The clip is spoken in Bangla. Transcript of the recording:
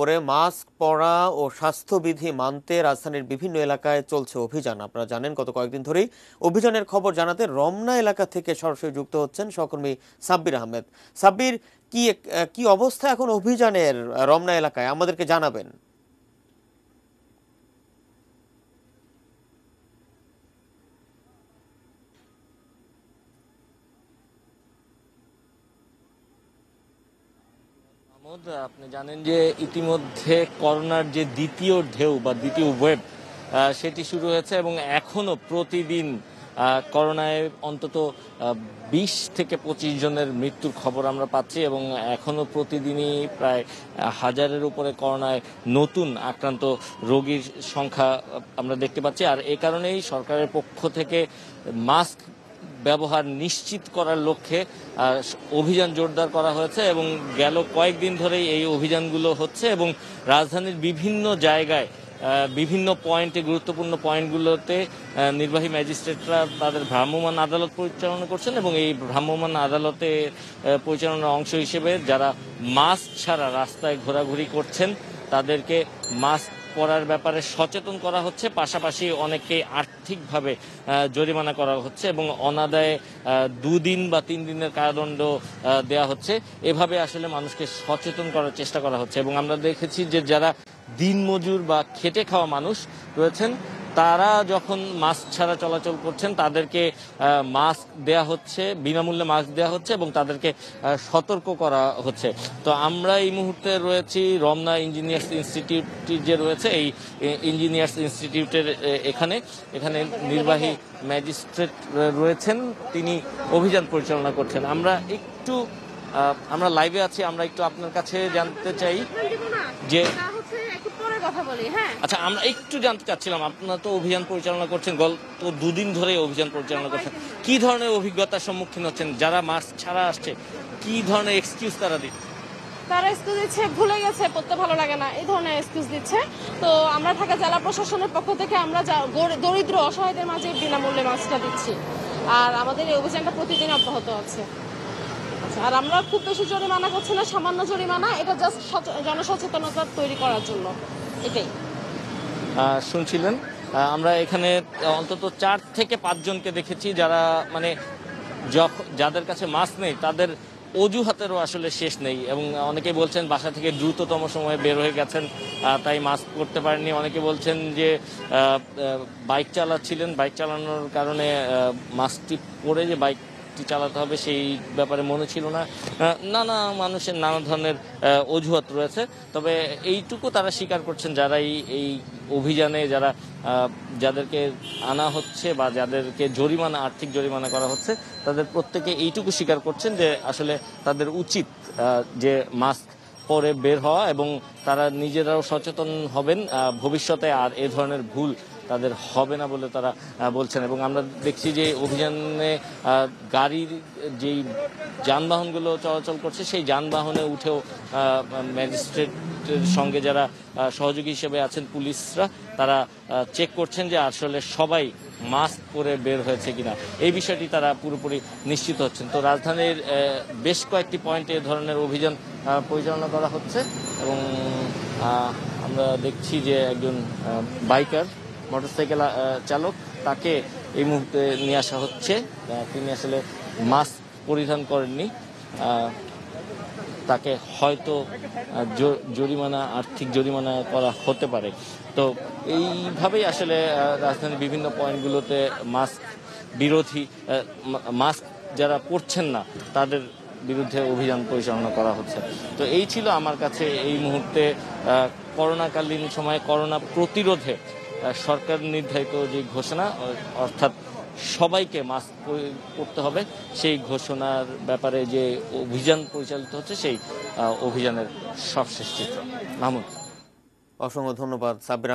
পরে মাস্ক পরা ও স্বাস্থ্যবিধি মানতে রাজধানীর বিভিন্ন এলাকায় চলছে অভিযান। আপনারা জানেন গত কয়েকদিন ধরেই অভিযানের খবর জানাতে রমনা এলাকা থেকে সরাসরি যুক্ত হচ্ছেন সহকর্মী সাব্বির আহমেদ। সাব্বির, কি কি অবস্থা এখন অভিযানের রমনা এলাকায়, আমাদেরকে জানাবেন। আপনি জানেন যে ইতিমধ্যে করোনার যে দ্বিতীয় ঢেউ বা দ্বিতীয় ওয়েভ সেটি শুরু হয়েছে এবং এখনো প্রতিদিন করোনায় অন্তত 20 থেকে 25 জনের মৃত্যুর খবর আমরা পাচ্ছি এবং এখনো প্রতিদিনই প্রায় 1000-এর উপরে করোনায় নতুন আক্রান্ত রোগীর সংখ্যা আমরা দেখতে পাচ্ছি। আর এ কারণেই সরকারের পক্ষ থেকে মাস্ক ব্যবহার নিশ্চিত করার লক্ষ্যে অভিযান জোরদার করা হয়েছে এবং গেল কয়েকদিন ধরেই এই অভিযানগুলো হচ্ছে এবং রাজধানীর বিভিন্ন জায়গায় বিভিন্ন পয়েন্টে, গুরুত্বপূর্ণ পয়েন্টগুলোতে নির্বাহী ম্যাজিস্ট্রেটরা তাদের ভ্রাম্যমাণ আদালত পরিচালনা করছেন এবং এই ভ্রাম্যমাণ আদালতে পরিচালনার অংশ হিসেবে যারা মাস্ক ছাড়া রাস্তায় ঘোরাঘুরি করছেন তাদেরকে মাস্ক পরার ব্যাপারে সচেতন করা হচ্ছে, পাশাপাশি অনেককেই আর্থিকভাবে জরিমানা করা হচ্ছে এবং অনাদায়ে 2 দিন বা 3 দিনের কারাদণ্ড দেওয়া হচ্ছে। এভাবে আসলে মানুষকে সচেতন করার চেষ্টা করা হচ্ছে এবং আমরা দেখেছি যে যারা দিনমজুর বা খেটে খাওয়া মানুষ রয়েছেন তারা যখন মাস্ক ছাড়া চলাচল করছেন তাদেরকে মাস্ক দেয়া হচ্ছে, বিনামূল্যে মাস্ক দেওয়া হচ্ছে এবং তাদেরকে সতর্ক করা হচ্ছে। তো আমরা এই মুহূর্তে রয়েছি রমনা ইঞ্জিনিয়ার্স ইনস্টিটিউটটি যে রয়েছে এই ইঞ্জিনিয়ার্স ইনস্টিটিউটের এখানে নির্বাহী ম্যাজিস্ট্রেট রয়েছেন, তিনি অভিযান পরিচালনা করছেন। আমরা লাইভে আছি, আমরা একটু আপনার কাছে জানতে চাই যে আচ্ছা, আমরা একটু জানতে চাচ্ছিলাম আপনারা তো অভিযান পরিচালনা করছেন, গত 2 দিন ধরে অভিযান পরিচালনা করছেন, কি ধরনের অভিজ্ঞতার সম্মুখীন হচ্ছেন? যারা মাস্ক ছাড়া আসছে কি ধরনের এক্সকিউজ তারা দিচ্ছে? তারা এক্সকিউজ দিচ্ছে ভুলে গেছে, পড়তে ভালো লাগে না, এই ধরনের এক্সকিউজ দিচ্ছে। তো আমরা ঢাকা জেলা প্রশাসনের পক্ষ থেকে আমরা দরিদ্র অসহায়দের মাঝে বিনামূল্যে মাস্কটা দিচ্ছি আর আমাদের এই অভিযানটা প্রতিদিন অব্যাহত আছে। আর আমরা খুব বেশি জরিমানা করছি না, সামান্য জরিমানা, এটা জাস্ট জনসচেতনতা তৈরি করার জন্য, এটাই। শুনছিলেন, আমরা এখানে অন্তত 4 থেকে 5 জনকে দেখেছি যারা যাদের কাছে মাস্ক নেই তাদের অজুহাতেরও আসলে শেষ নেই এবং অনেকে বলছেন বাসা থেকে দ্রুততম সময়ে বের হয়ে গেছেন তাই মাস্ক পরতে পারেননি। অনেকে বলছেন যে বাইক চালাচ্ছিলেন, বাইক চালানোর কারণে মাস্কটি পরে যে বাইকটি চালাতে হবে সেই ব্যাপারে মনে ছিল না। নানা মানুষের নানা ধরনের অজুহাত রয়েছে, তবে এইটুকু তারা স্বীকার করছেন যারা এই অভিযানে যাদেরকে আনা হচ্ছে বা যাদেরকে আর্থিক জরিমানা করা হচ্ছে তাদের প্রত্যেকে এইটুকু স্বীকার করছেন যে আসলে তাদের উচিত যে মাস্ক পরে বের হওয়া এবং তারা নিজেরাও সচেতন হবেন, ভবিষ্যতে আর এ ধরনের ভুল তাদের হবে না বলে তারা বলছেন। এবং আমরা দেখছি যে অভিযানে গাড়ির যেই যানবাহনগুলো চলাচল করছে সেই যানবাহনে উঠেও ম্যাজিস্ট্রেটের সঙ্গে যারা সহযোগী হিসেবে আছেন পুলিশরা তারা চেক করছেন যে আসলে সবাই মাস্ক পরে বের হয়েছে কিনা, এই বিষয়টি তারা পুরোপুরি নিশ্চিত হচ্ছেন। তো রাজধানীর বেশ কয়েকটি পয়েন্টে এ ধরনের অভিযান পরিচালনা করা হচ্ছে এবং আমরা দেখছি যে একজন বাইকার মোটরসাইকেল চালক, তাকে এই মুহূর্তে নিয়ে আসা হচ্ছে। তিনি আসলে মাস্ক পরিধান করেননি, তাকে হয়তো আর্থিক জরিমানা করা হতে পারে। তো এইভাবেই আসলে রাজধানীর বিভিন্ন পয়েন্টগুলোতে মাস্ক যারা পরছেন না তাদের বিরুদ্ধে অভিযান পরিচালনা করা হচ্ছে। তো এই ছিল আমার কাছে এই মুহূর্তে করোনাকালীন সময়ে করোনা প্রতিরোধে সরকার নির্ধারিত যে ঘোষণা, অর্থাৎ সবাইকে মাস্ক পরতে হবে, সেই ঘোষণার ব্যাপারে যে অভিযান পরিচালিত হচ্ছে সেই অভিযানের সবশেষ চিত্র। মাহমুদ, অসংখ্য ধন্যবাদ সাব্বির।